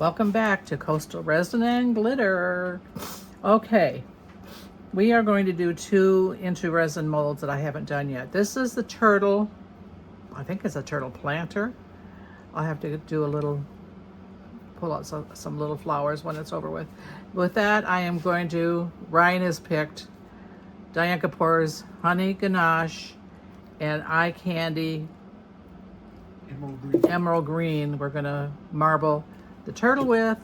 Welcome back to Coastal Resin and Glitter. Okay, we are going to do 2 into resin molds that I haven't done yet. This is the turtle. I think it's a turtle planter. I'll have to do a little, pull out some little flowers when it's over with. With that, I am going to, Ryan has picked Dianka Pours Honey Ganache and Eye Candy Emerald Green. We're gonna marble the turtle with,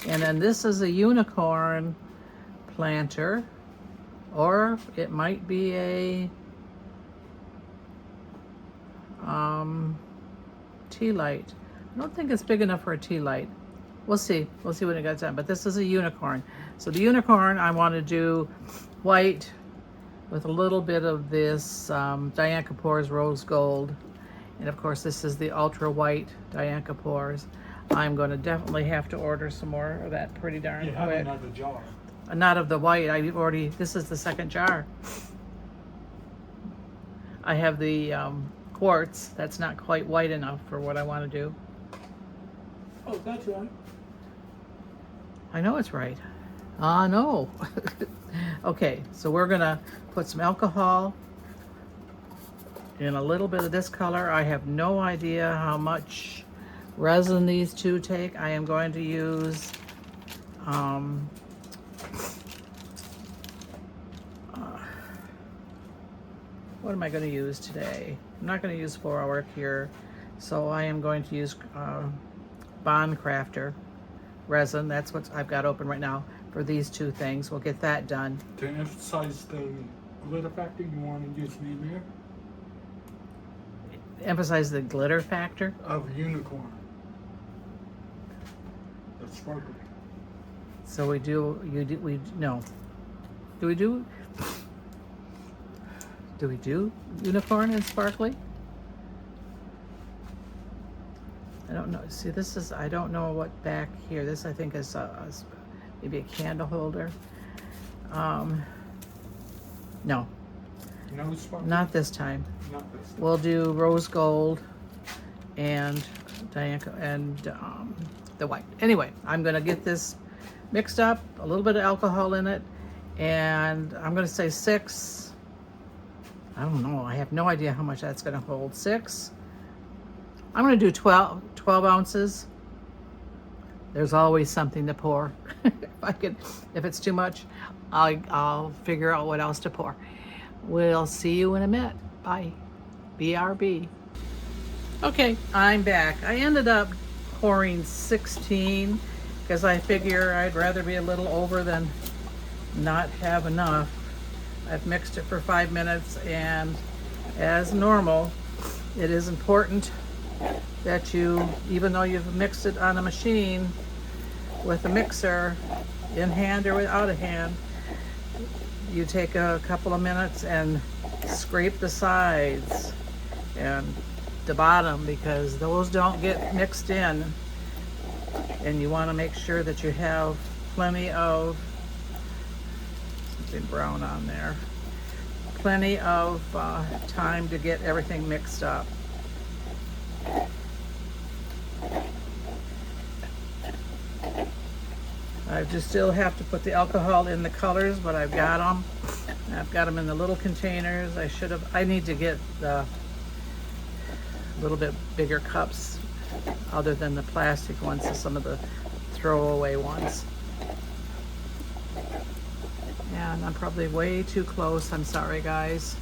and then this is a unicorn planter, or it might be a tea light. I don't think it's big enough for a tea light. We'll see when it gets done, but this is a unicorn. So the unicorn, I want to do white with a little bit of this Dianka Pours Rose Gold. And of course, this is the ultra white Dianka Pours. I'm going to definitely have to order some more of that pretty darn quick. You have another jar. Not of the white. I've already, this is the second jar. I have the quartz. That's not quite white enough for what I want to do. Oh, that's right. I know it's right. No. Okay, so we're going to put some alcohol in a little bit of this color. I have no idea how much resin these two take. I am going to use what am I going to use today? I'm not going to use 4-hour here, so I am going to use Craftor resin. That's what I've got open right now for these two things. We'll get that done. To emphasize the glitter factor, you want to use Resin Emphasize the glitter factor of unicorn. That's sparkly. So we do, no. Do we do unicorn and sparkly? I don't know. See, this is, I don't know what back here. This I think is maybe a candle holder. No. No sparkly? Not this time. Not this time. We'll do rose gold and Dianka and the white. Anyway, I'm gonna get this mixed up, a little bit of alcohol in it, and I'm gonna say 6. I don't know, I have no idea how much that's gonna hold. 6. I'm gonna do 12 ounces. There's always something to pour. If it's too much, I'll figure out what else to pour. We'll see you in a minute. Bye. BRB. Okay, I'm back. I ended up pouring 16 because I figure I'd rather be a little over than not have enough. I've mixed it for 5 minutes, and as normal, it is important that you, even though you've mixed it on a machine with a mixer, in hand or without a hand, you take a couple of minutes and scrape the sides and the bottom, because those don't get mixed in, and you want to make sure that you have plenty of something brown on there, plenty of time to get everything mixed up. I just still have to put the alcohol in the colors, but I've got them. I've got them in the little containers. I need to get the little bit bigger cups other than the plastic ones, so some of the throwaway ones. And I'm probably way too close. I'm sorry, guys.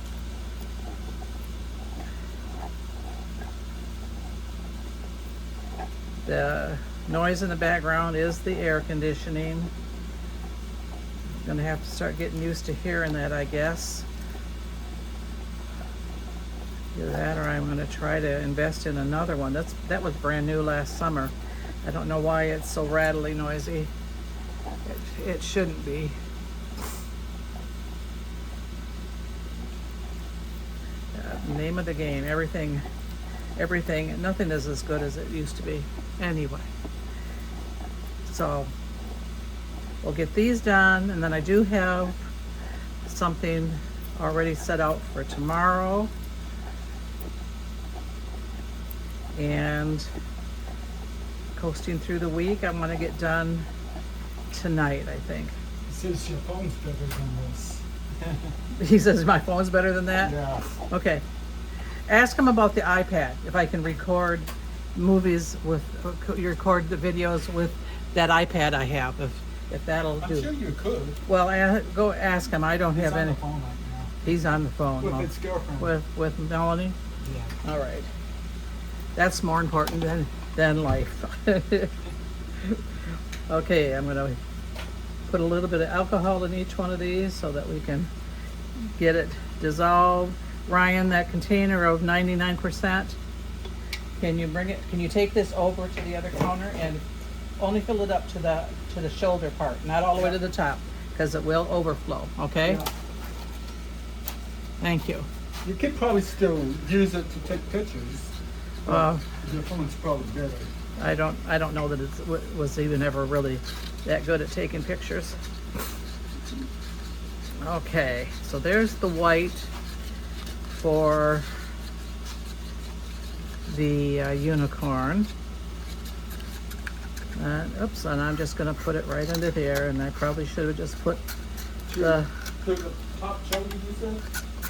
The noise in the background is the air conditioning. I'm gonna have to start getting used to hearing that, I guess. Either that, or I'm gonna try to invest in another one. That was brand new last summer. I don't know why it's so rattly noisy. It shouldn't be. Name of the game. Everything, nothing is as good as it used to be. Anyway, so we'll get these done, and then I do have something already set out for tomorrow, and coasting through the week. I want to get done tonight, I think. It says your phone's better than this. He says my phone's better than that? Yeah. Okay. Ask him about the iPad, if I can record movies with, record the videos with that iPad I have, if that'll I'm do. sure you could. Well, go ask him. I don't He's have on any. the phone right now. He's on the phone. With Well, his girlfriend. with Melanie? Yeah. All right. That's more important than life. Okay, I'm gonna put a little bit of alcohol in each one of these so that we can get it dissolved. Ryan, that container of 99%, can you bring it, can you take this over to the other counter and only fill it up to the shoulder part, not all the way to the top, because it will overflow, okay? Yeah. Thank you. You could probably still use it to take pictures. Uh, Your phone's probably better. I don't know that it was even ever really that good at taking pictures. Okay, so there's the white for the unicorn. Oops, and I'm just gonna put it right under there, and I probably should have just put To the top shoulder, you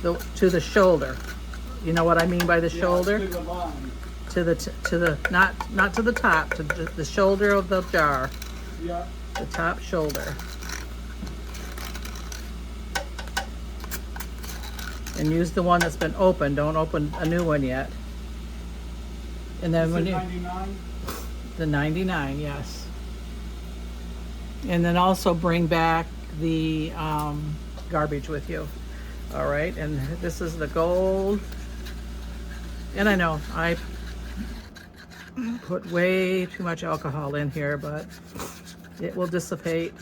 said? to the shoulder. You know what I mean by the Yeah, shoulder? to the line. To the not to the top, to the shoulder of the jar, Yeah. the top shoulder. And use the one that's been opened. Don't open a new one yet. And then when you 99? the 99, yes. And then also bring back the garbage with you. All right, and this is the gold. And I know I put way too much alcohol in here, but it will dissipate.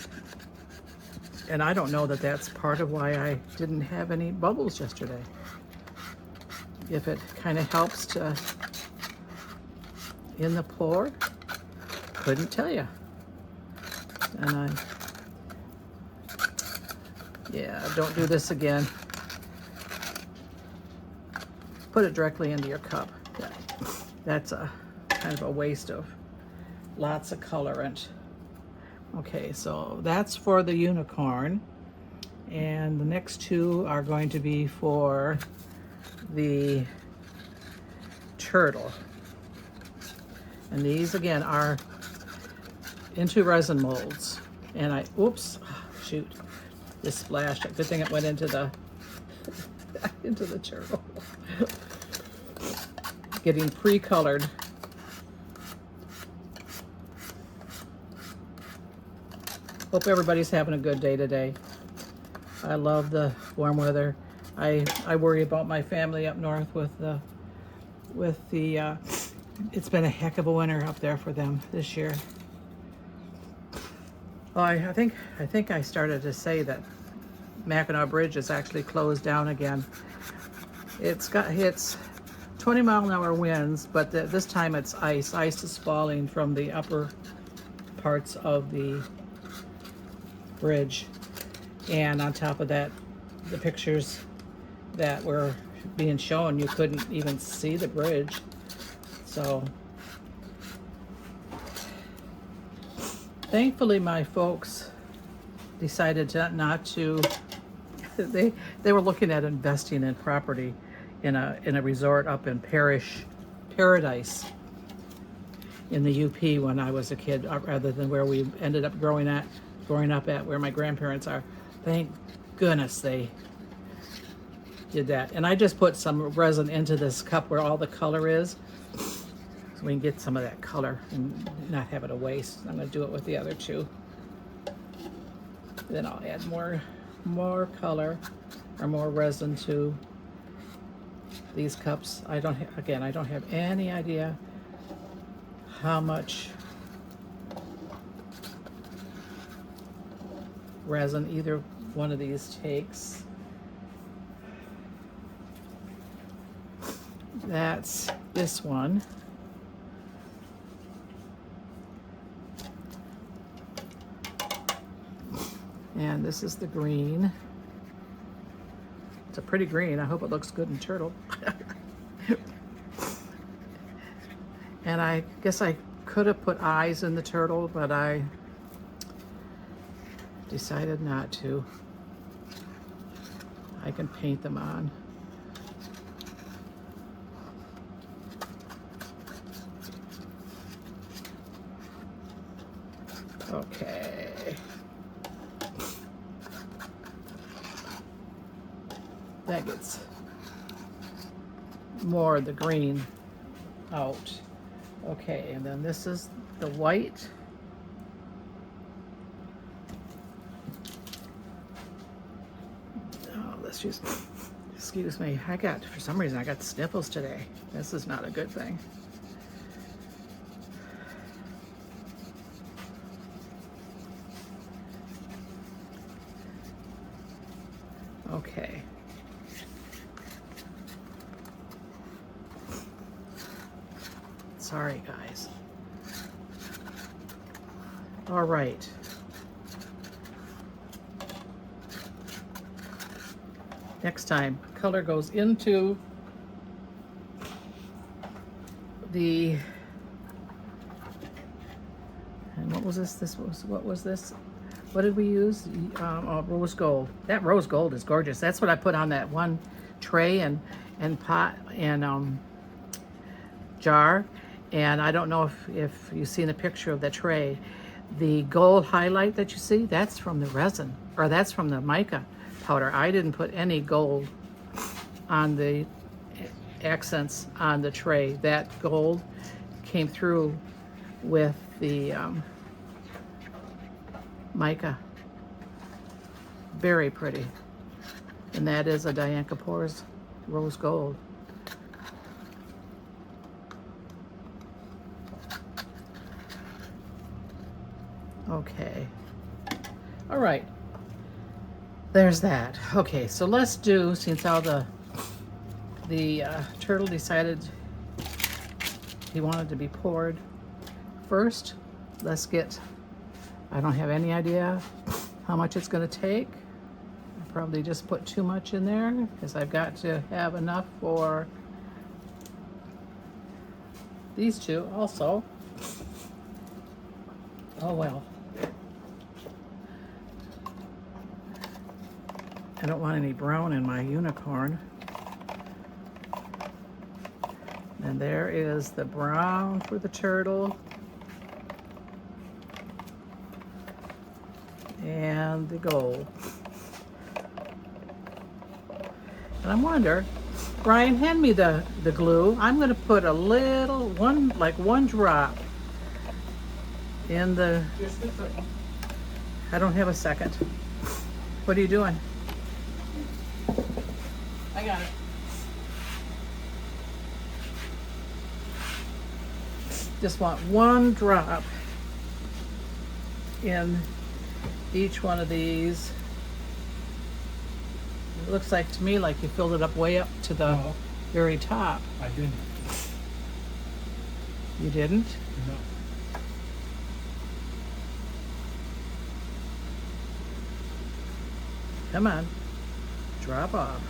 And I don't know that that's part of why I didn't have any bubbles yesterday. If it kind of helps to in the pour, couldn't tell you. And yeah, don't do this again. Put it directly into your cup. That's a kind of a waste of lots of colorant. Okay, so that's for the unicorn. And the next two are going to be for the turtle. And these again are into resin molds. And oops, shoot, this splashed. Good thing it went into the into the turtle. Getting pre-colored. Hope everybody's having a good day today. I love the warm weather. I worry about my family up north with the it's been a heck of a winter up there for them this year. Well, I think I started to say that Mackinac Bridge is actually closed down again. It's 20-mile-an-hour winds, but this time it's ice. Ice is falling from the upper parts of the bridge. And on top of that, the pictures that were being shown, you couldn't even see the bridge. So thankfully my folks decided not to they were looking at investing in property in a resort up in Paradise in the UP when I was a kid, rather than where we ended up growing up at where my grandparents are. Thank goodness they did that. And I just put some resin into this cup where all the color is, so we can get some of that color and not have it a waste. I'm going to do it with the other two. Then I'll add more color or more resin to these cups. I don't have any idea how much resin either one of these takes. That's this one. And this is the green. It's a pretty green. I hope it looks good in turtle. And I guess I could have put eyes in the turtle, but I decided not to. I can paint them on. Okay. That gets more of the green out. Okay, and then this is the white. Oh, let's just, excuse me, for some reason I got sniffles today. This is not a good thing. Okay. Sorry, guys. All right. Next time, color goes into the, and what was this? What was this? What did we use? Rose gold. That rose gold is gorgeous. That's what I put on that one tray and pot and jar. And I don't know if you've seen a picture of the tray. The gold highlight that you see, that's from the resin, or that's from the mica powder. I didn't put any gold on the accents on the tray. That gold came through with the mica. Very pretty. And that is a Dianka Pours rose gold. Okay. All right. There's that. Okay, so let's do, since all the turtle decided he wanted to be poured first, let's get, I don't have any idea how much it's going to take. I probably just put too much in there because I've got to have enough for these two also. Oh well. I don't want any brown in my unicorn. And there is the brown for the turtle. And the gold. And I wonder, Brian, hand me the glue. I'm going to put a little, like one drop in the, Just a second. I don't have a second. What are you doing? I got it. Just want one drop in each one of these. It looks like to me like you filled it up way up to the very top. I didn't. You didn't? No. Come on. Drop off.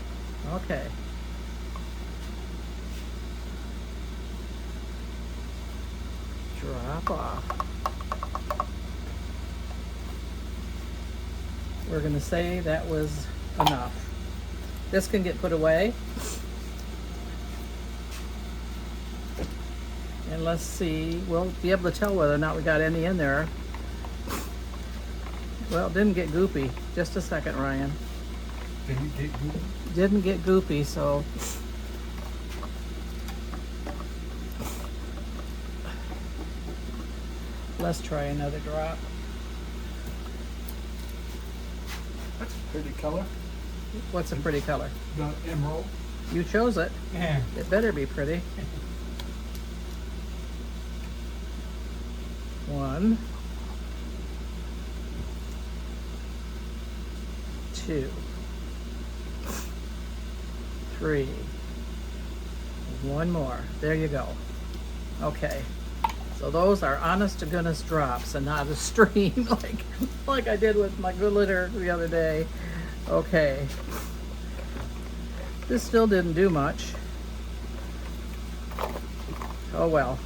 Okay. Drop off. We're going to say that was enough. This can get put away. And let's see, we'll be able to tell whether or not we got any in there. Well, it didn't get goopy. Just a second, Ryan. Didn't get good. Didn't get goopy, so let's try another drop. That's a pretty color. What's a pretty color? The emerald. You chose it. Yeah. It better be pretty. 1, 2, 3. One more. There you go. Okay. So those are honest to goodness drops and not a stream like I did with my glitter the other day. Okay. This still didn't do much. Oh well.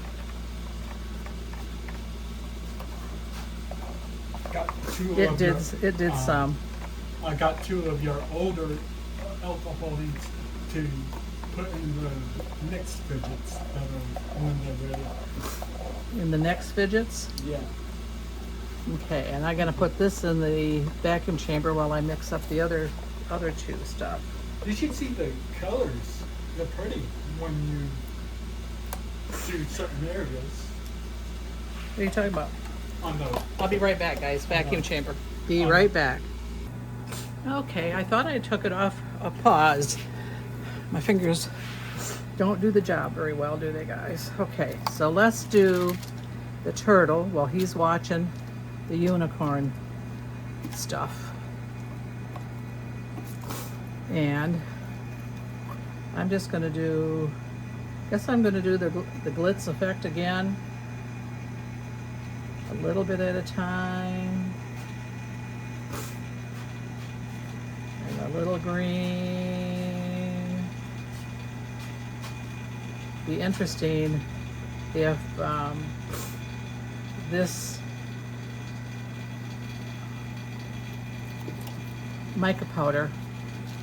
got two It of did. your, It did some. I got two of your older alcoholics to put in the next fidgets that are when they're ready. In the next fidgets. Yeah. Okay, and I'm gonna put this in the vacuum chamber while I mix up the other two stuff. You should see the colors. They're pretty when you do certain areas. What are you talking about? On the I'll be right back, guys. Vacuum chamber. Be right back. Okay, I thought I took it off a pause. My fingers don't do the job very well, do they, guys? Okay, so let's do the turtle while he's watching the unicorn stuff. And I'm just gonna do, guess I'm gonna do the glitz effect again. A little bit at a time. And a little green. Be interesting if this mica powder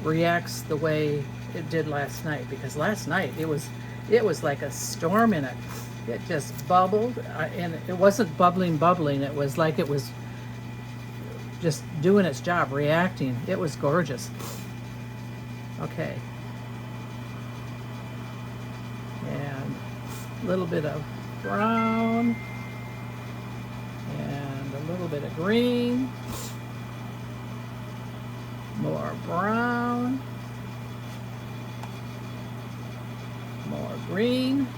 reacts the way it did last night, because last night it was like a storm in it. It just bubbled, and it wasn't bubbling. It was like it was just doing its job, reacting. It was gorgeous. Okay. And a little bit of brown and a little bit of green. More brown. More green.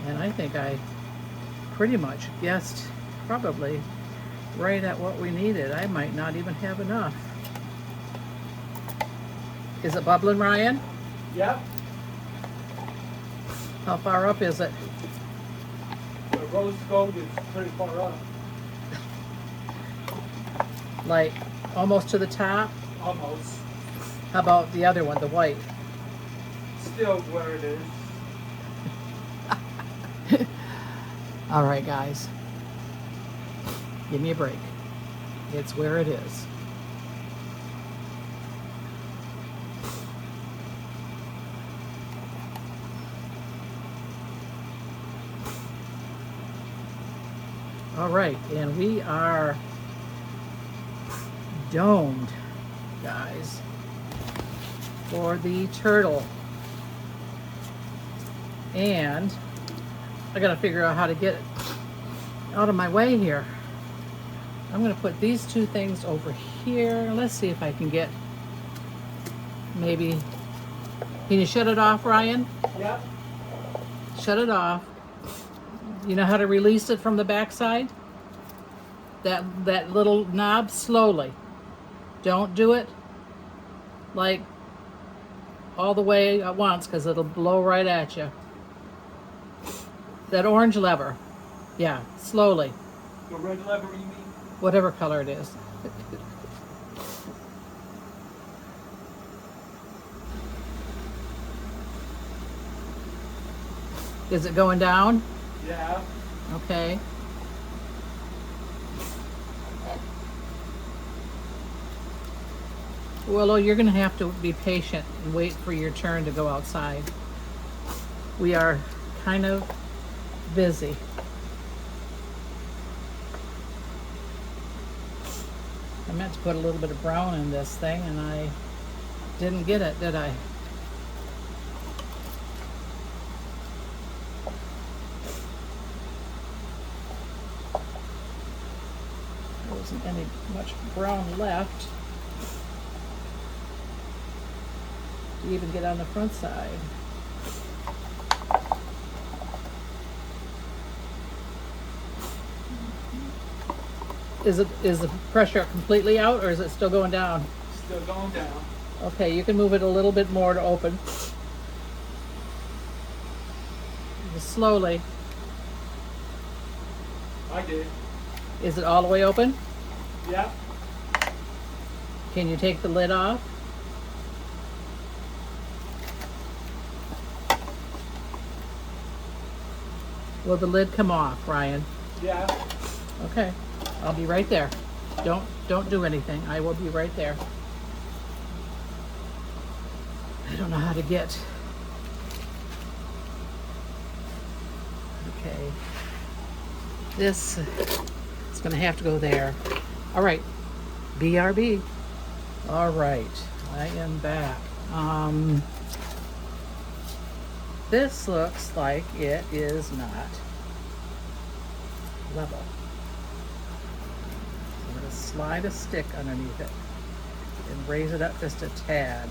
And I think I pretty much guessed probably right at what we needed. I might not even have enough. Is it bubbling, Ryan? Yep. How far up is it? The rose gold is pretty far up. Like almost to the top? Almost. How about the other one, the white? Still where it is. All right, guys. Give me a break. It's where it is. All right, and we are domed, guys, for the turtle. And I gotta figure out how to get it out of my way here. I'm gonna put these two things over here. Let's see if I can get, maybe, can you shut it off, Ryan? Yep. Shut it off. You know how to release it from the backside? That little knob, slowly. Don't do it like all the way at once, because it'll blow right at you. That orange lever. Yeah, slowly. The red lever, you mean? Whatever color it is. Is it going down? Yeah. Okay. Willow, you're going to have to be patient and wait for your turn to go outside. We are kind of busy. I meant to put a little bit of brown in this thing and I didn't get it, did I? There wasn't any much brown left to even get on the front side. Is the pressure completely out, or is it still going down? Still going down. Okay, you can move it a little bit more to open. Just slowly. I did. Is it all the way open? Yep. Can you take the lid off? Will the lid come off, Ryan? Yeah. Okay, I'll be right there. Don't do anything. I will be right there. I don't know how to get. Okay. This is going to have to go there. All right. BRB. All right. I am back. This looks like it is not level. So I'm going to slide a stick underneath it and raise it up just a tad.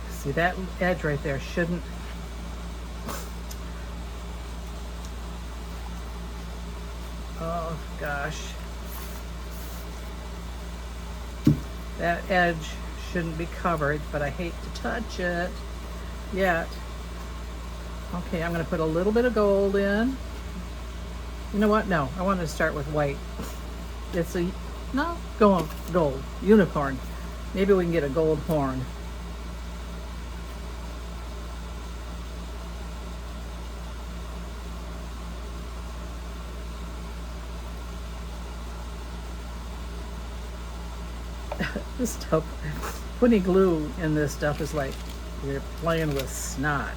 See, that edge right there shouldn't. Oh gosh. That edge shouldn't be covered, but I hate to touch it yet. Okay, I'm going to put a little bit of gold in. You know what? No, I wanted to start with white. It's a, no, gold, unicorn. Maybe we can get a gold horn. This stuff, putting glue in this stuff is like you're playing with snot.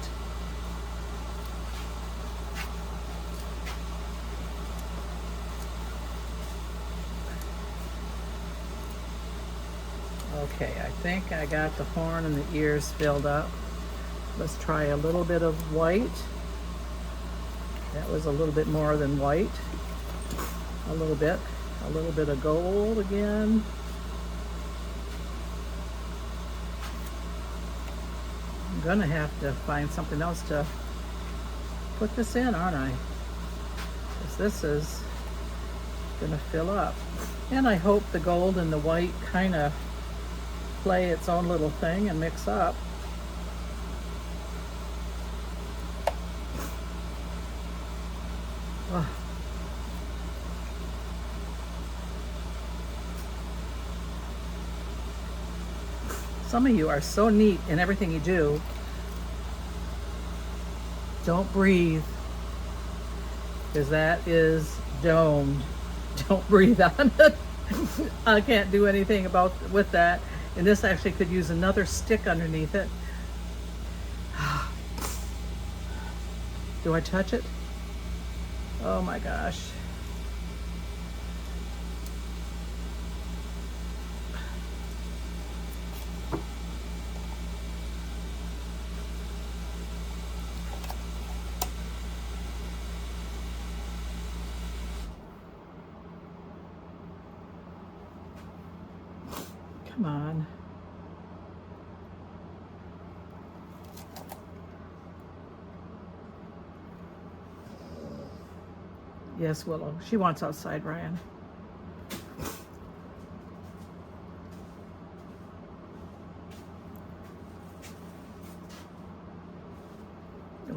Okay, I think I got the horn and the ears filled up. Let's try a little bit of white. That was a little bit more than white. A little bit of gold again. I'm gonna have to find something else to put this in, aren't I? Because this is gonna fill up. And I hope the gold and the white kind of play its own little thing and mix up. Oh. Some of you are so neat in everything you do. Don't breathe, because that is domed. Don't breathe on it. I can't do anything with that. And this actually could use another stick underneath it. Do I touch it? Oh my gosh. Come on. Yes, Willow. She wants outside, Ryan.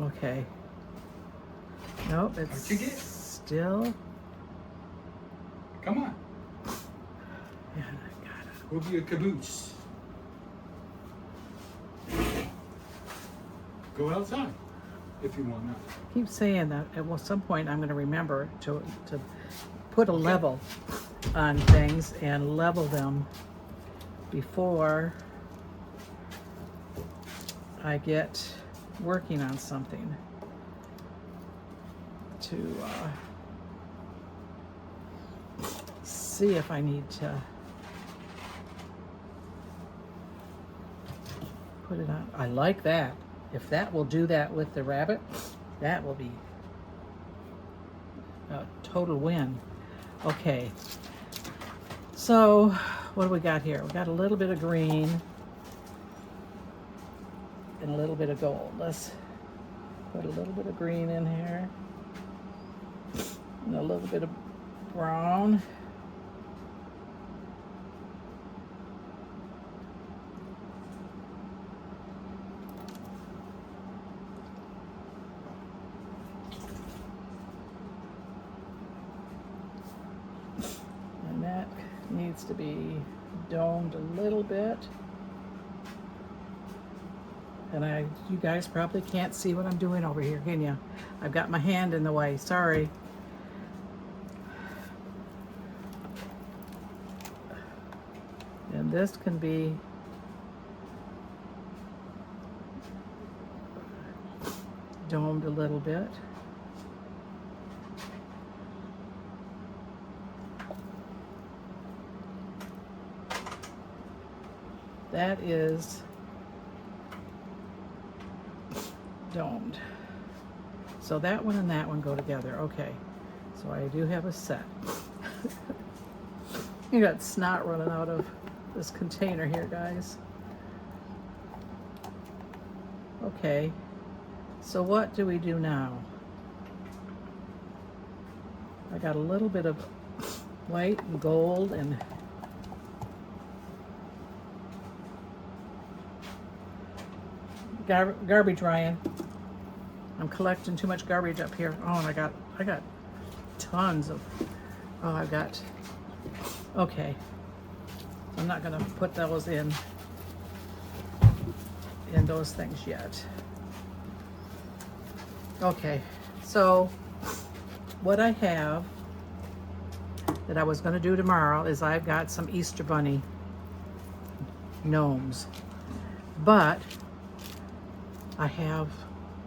Okay. Nope, it's still. Come on. Yeah, I got it. We'll be a caboose. Go outside if you want now. Keep saying that at some point I'm going to remember to put a level on things and level them before I get working on something to see if I need to put it on. I like that. If that will do that with the rabbit, that will be a total win. Okay, so what do we got here? We got a little bit of green and a little bit of gold. Let's put a little bit of green in here and a little bit of brown. needs to be domed a little bit. And you guys probably can't see what I'm doing over here, can you? I've got my hand in the way, sorry. And this can be domed a little bit. That is domed. So that one and that one go together. Okay, so I do have a set. You got snot running out of this container here, guys. Okay, so what do we do now? I got a little bit of white and gold and garbage, Ryan. I'm collecting too much garbage up here. Oh, and I got tons of, oh, I've got, okay. I'm not gonna put those in those things yet. Okay, so what I have that I was gonna do tomorrow is I've got some Easter Bunny gnomes, but I have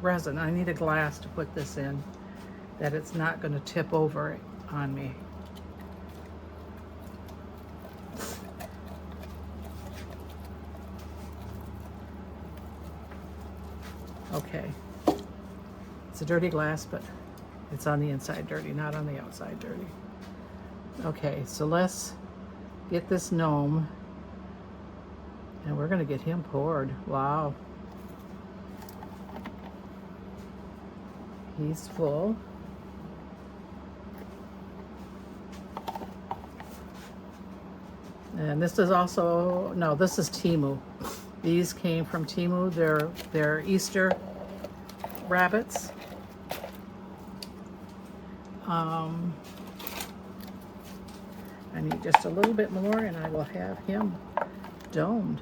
resin. I need a glass to put this in that it's not going to tip over on me. Okay. It's a dirty glass, but it's on the inside dirty, not on the outside dirty. Okay, so let's get this gnome and we're going to get him poured. Wow. He's full. And this is also, no, this is Temu. These came from Temu. They're Easter rabbits. I need just a little bit more and I will have him domed.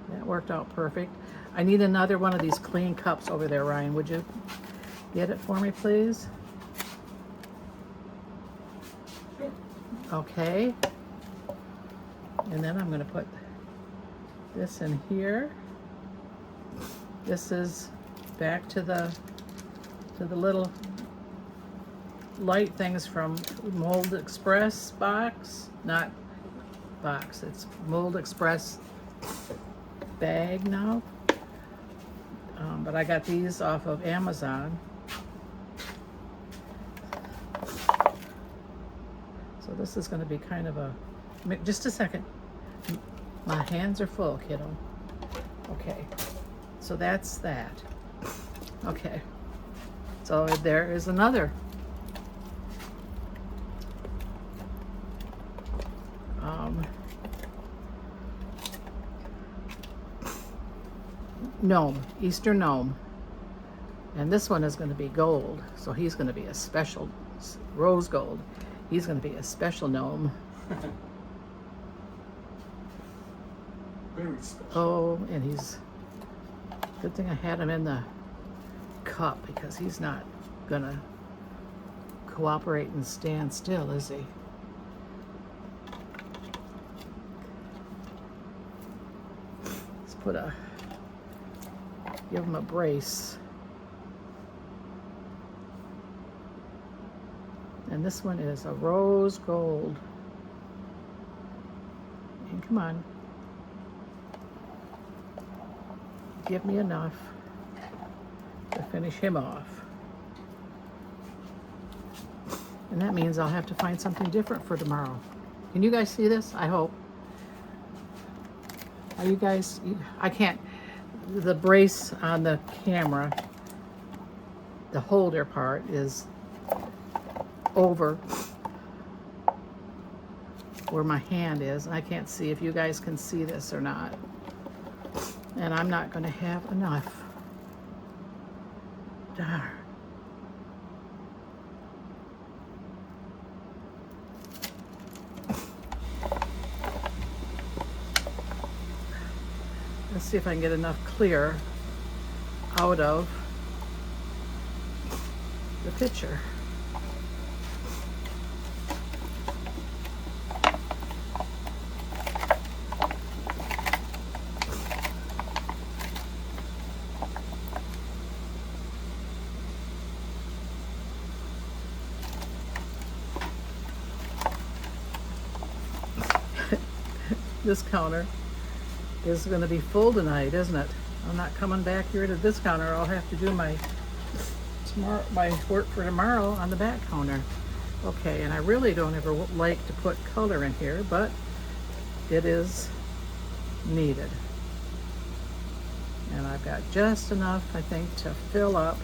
That worked out perfect. I need another one of these clean cups over there, Ryan. Would you get it for me, please? Sure. Okay. And then I'm going to put this in here. This is back to the little light things from Mold Express box. Not box, it's Mold Express bag now. But I got these off of Amazon. So this is going to be kind of a, just a second. My hands are full, kiddo. Okay, so that's that. Okay, so there is another. Gnome, Easter gnome. And this one is going to be gold, so he's going to be a special, rose gold. He's going to be a special gnome. Very special. Oh, and he's, good thing I had him in the cup because he's not going to cooperate and stand still, is he? Let's put a, give him a brace. And this one is a rose gold. And come on. Give me enough to finish him off. And that means I'll have to find something different for tomorrow. Can you guys see this? I hope. Are you guys, I can't, the brace on the camera, the holder part is over where my hand is. I can't see if you guys can see this or not. And I'm not going to have enough. Darn. see if I can get enough clear out of the picture. This counter is going to be full tonight, isn't it? I'm not coming back here to this counter. I'll have to do my work for tomorrow on the back counter. Okay, and I really don't ever like to put color in here, but it is needed. And I've got just enough, I think, to fill up.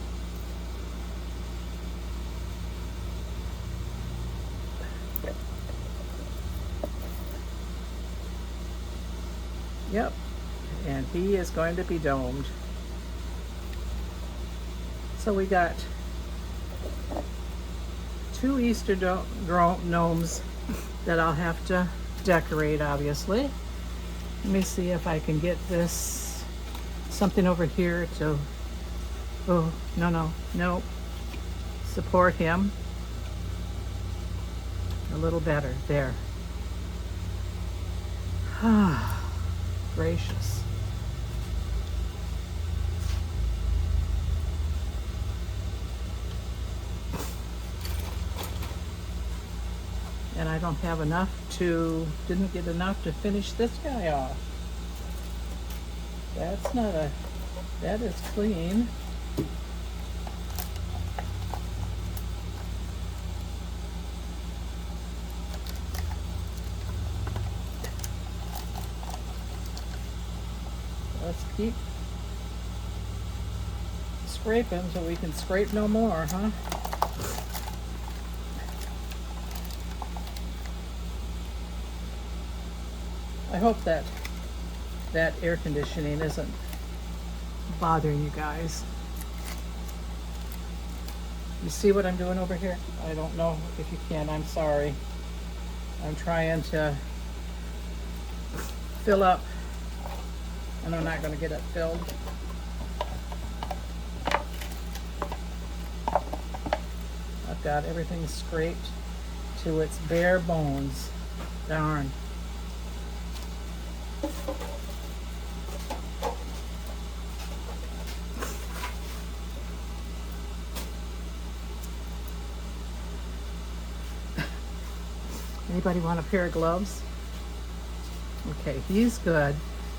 Yep, and he is going to be domed. So we got 2 Easter gnomes that I'll have to decorate, obviously. Let me see if I can get this, something over here to, oh, no, support him a little better, there. Gracious. And I don't have enough didn't get enough to finish this guy off. That's not that is clean. Let's keep scraping so we can scrape no more, huh? I hope that air conditioning isn't bothering you guys. You see what I'm doing over here? I don't know if you can, I'm sorry. I'm trying to fill up, and I'm not going to get it filled. I've got everything scraped to its bare bones. Darn. Anybody want a pair of gloves? Okay, he's good.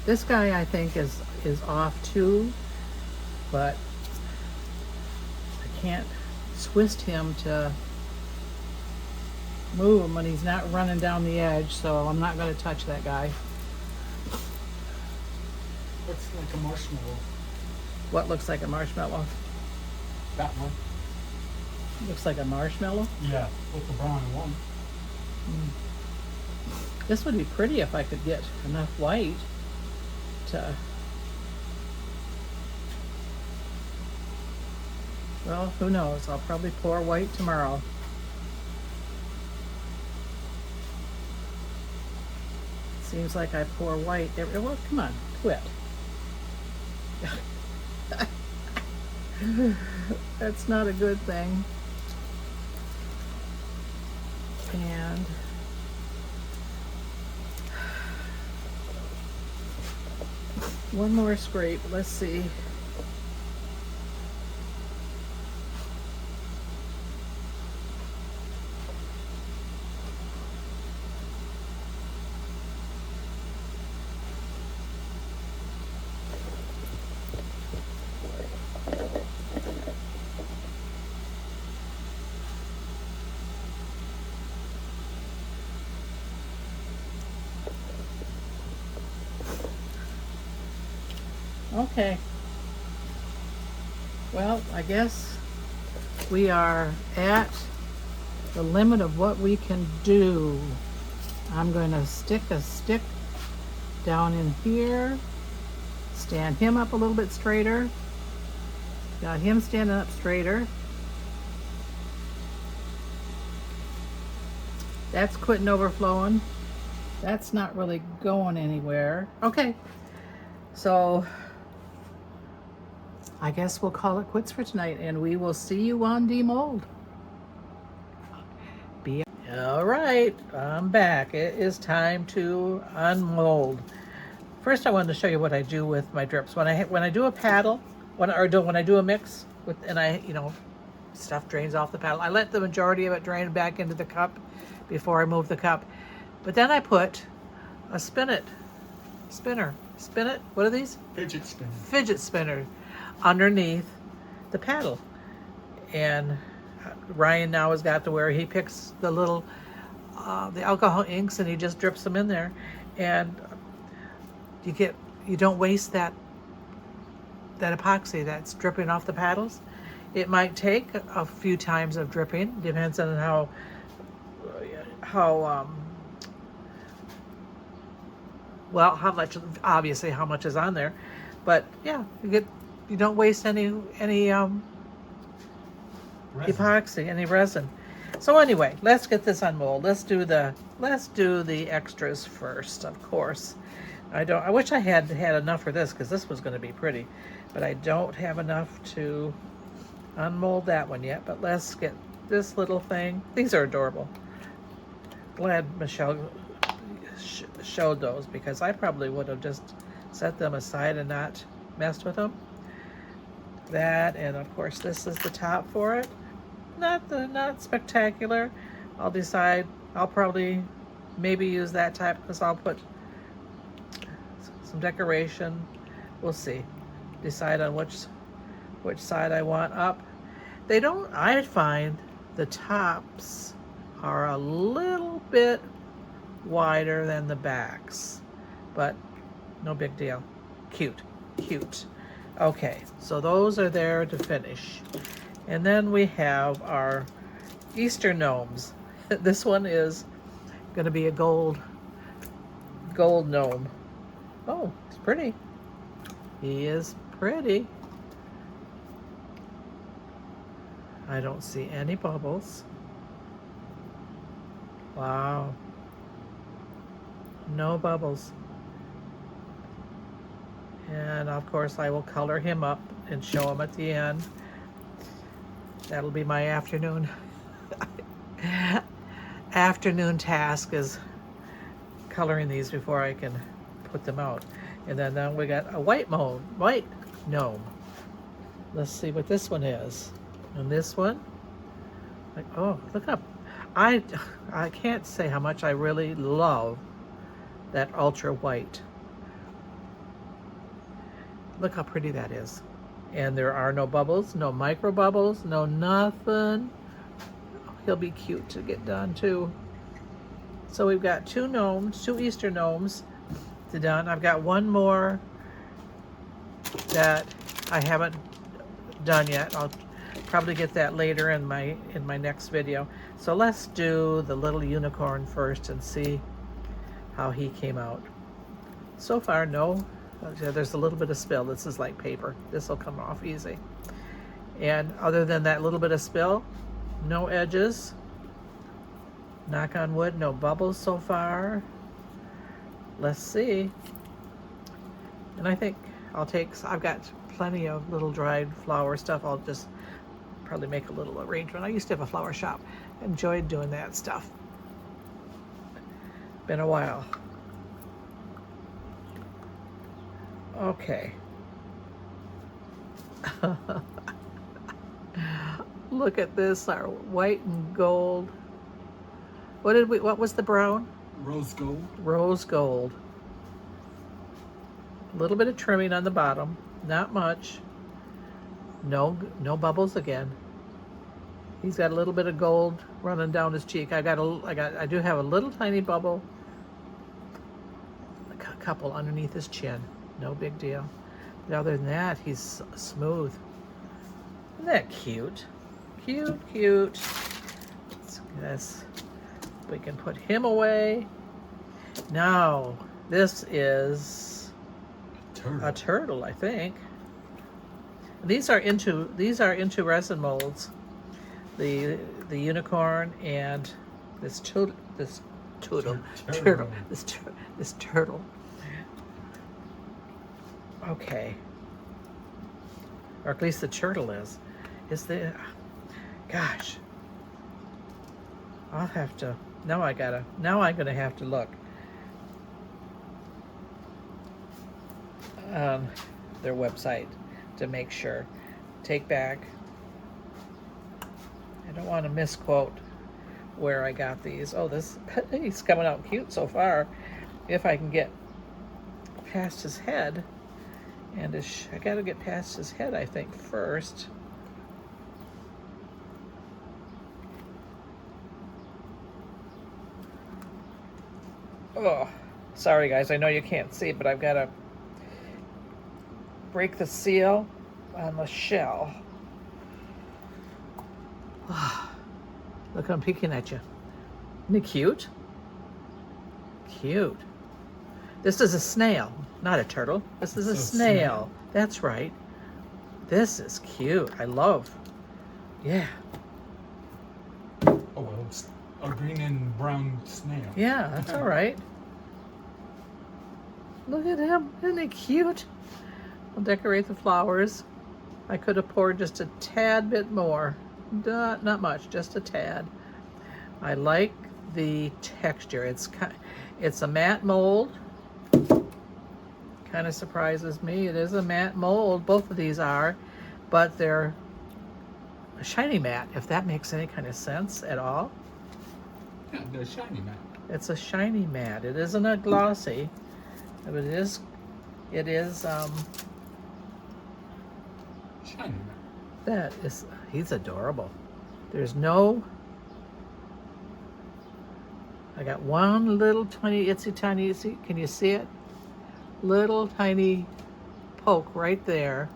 This guy I think is off too, but I can't twist him to move him when he's not running down the edge, so I'm not going to touch that guy. Looks like a marshmallow. What looks like a marshmallow? That one. Looks like a marshmallow? Yeah, with the brown one. This would be pretty if I could get enough white to... Well, who knows? I'll probably pour white tomorrow. Seems like I pour white every... Well, come on, quit. That's not a good thing. And one more scrape. Let's see. Okay. Well, I guess we are at the limit of what we can do. I'm going to stick a stick down in here, stand him up a little bit straighter. Got him standing up straighter. That's quitting overflowing. That's not really going anywhere. Okay. So I guess we'll call it quits for tonight, and we will see you on demold. All right, I'm back. It is time to unmold. First, I wanted to show you what I do with my drips. When I do a paddle, when I do a mix with, and stuff drains off the paddle, I let the majority of it drain back into the cup before I move the cup. But then I put a spinner. What are these? Fidget spinner. Fidget spinner underneath the paddle. And Ryan now has got to where he picks the little the alcohol inks and he just drips them in there, and you don't waste that epoxy that's dripping off the paddles. It might take a few times of dripping, depends on how much is on there, but yeah, you don't waste any epoxy, any resin. So anyway, let's get this unmold. Let's do the extras first, of course. I wish I had enough for this, because this was going to be pretty, but I don't have enough to unmold that one yet. But let's get this little thing. These are adorable. Glad Michelle showed those, because I probably would have just set them aside and not messed with them. That, and of course this is the top for it. Not spectacular. I'll decide. I'll probably maybe use that type, because I'll put some decoration. We'll see. Decide on which side I want up. I find the tops are a little bit wider than the backs, but no big deal. Cute. Okay, so those are there to finish. And then we have our Easter gnomes. This one is going to be a gold gnome. Oh, it's pretty. He is pretty. I don't see any bubbles. Wow. No bubbles. And of course I will color him up and show him at the end. That'll be my afternoon task, is coloring these before I can put them out. And then we got a white gnome. Let's see what this one is. And this one, like, oh, look up. I can't say how much I really love that ultra white. Look how pretty that is. And there are no bubbles, no micro bubbles, no nothing. He'll be cute to get done too. So we've got two Easter gnomes to done. I've got one more that I haven't done yet. I'll probably get that later in my next video. So let's do the little unicorn first and see how he came out. So far, no. There's a little bit of spill. This is like paper. This will come off easy. And other than that little bit of spill, no edges. Knock on wood, no bubbles so far. Let's see. And I think I've got plenty of little dried flower stuff. I'll just probably make a little arrangement. I used to have a flower shop. Enjoyed doing that stuff. Been a while. Okay. Look at this, our white and gold. What was the brown? Rose gold. Rose gold. A little bit of trimming on the bottom, not much. No bubbles again. He's got a little bit of gold running down his cheek. I do have a little tiny bubble. A couple underneath his chin. No big deal. But other than that, he's smooth. Isn't that cute? Cute. Yes. We can put him away. Now, this is a turtle, I think. These are into resin molds. The unicorn and this turtle. Okay. Or at least the turtle is. Is the, gosh. I'll have to, now I'm gonna have to look on their website to make sure. Take back. I don't want to misquote where I got these. Oh, this, he's coming out cute so far. If I can get past his head, and I gotta get past his head, I think, first. Oh, sorry guys, I know you can't see, but I've got to break the seal on the shell. Look, I'm peeking at you. Isn't he cute? Cute. This is a snail, not a turtle. This is a snail. That's right. This is cute. I love. Yeah. Oh, well, it's a green and brown snail. Yeah, that's all right. Look at him. Isn't he cute? I'll decorate the flowers. I could have poured just a tad bit more. Not much, just a tad. I like the texture. It's a matte mold. Kind of surprises me. It is a matte mold. Both of these are, but they're a shiny matte, if that makes any kind of sense at all. Yeah, the shiny matte. It's a shiny matte. It isn't a glossy, but it is shiny matte. He's adorable. I got one little tiny itsy tiny, can you see it? Little tiny poke right there.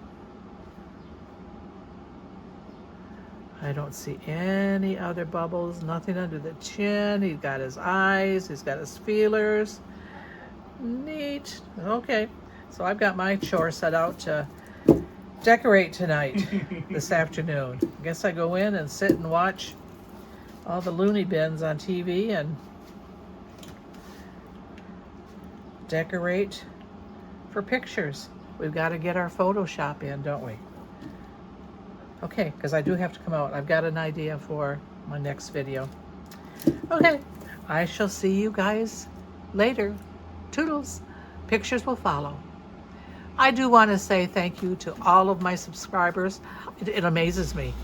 I don't see any other bubbles, nothing under the chin. He's got his eyes, he's got his feelers. Neat. Okay, so I've got my chore set out to decorate tonight, this afternoon. I guess I go in and sit and watch all the loony bins on TV and decorate for pictures. We've got to get our Photoshop in, don't we? Okay, because I do have to come out. I've got an idea for my next video. Okay, I shall see you guys later. Toodles. Pictures will follow. I do want to say thank you to all of my subscribers. It amazes me.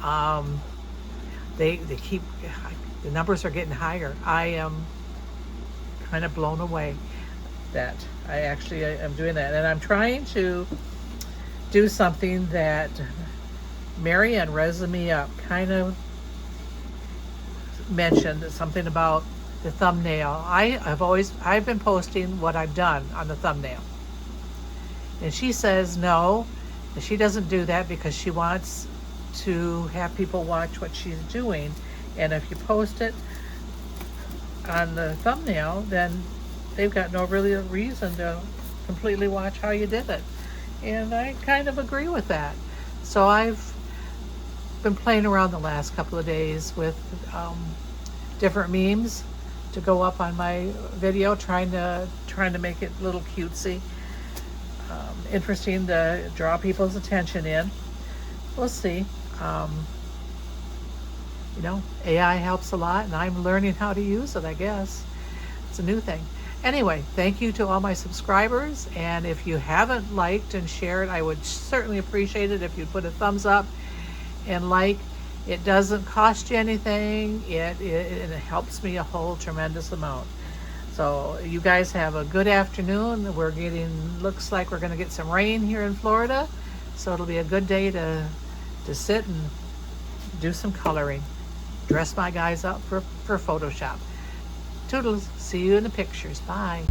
The numbers are getting higher. I am kind of blown away that I actually am doing that. And I'm trying to do something that Marianne Resin Me Up kind of mentioned, something about the thumbnail. I've been posting what I've done on the thumbnail. And she says no, she doesn't do that because she wants to have people watch what she's doing. And if you post it on the thumbnail, then they've got no really reason to completely watch how you did it. And I kind of agree with that. So I've been playing around the last couple of days with different memes to go up on my video, trying to make it a little cutesy, interesting to draw people's attention in. We'll see. You know, AI helps a lot, and I'm learning how to use it, I guess. It's a new thing. Anyway, thank you to all my subscribers, and if you haven't liked and shared, I would certainly appreciate it if you'd put a thumbs up and like. It doesn't cost you anything. It helps me a whole tremendous amount. So you guys have a good afternoon. Looks like we're gonna get some rain here in Florida. So it'll be a good day to sit and do some coloring. Dress my guys up for Photoshop. Toodles, see you in the pictures. Bye.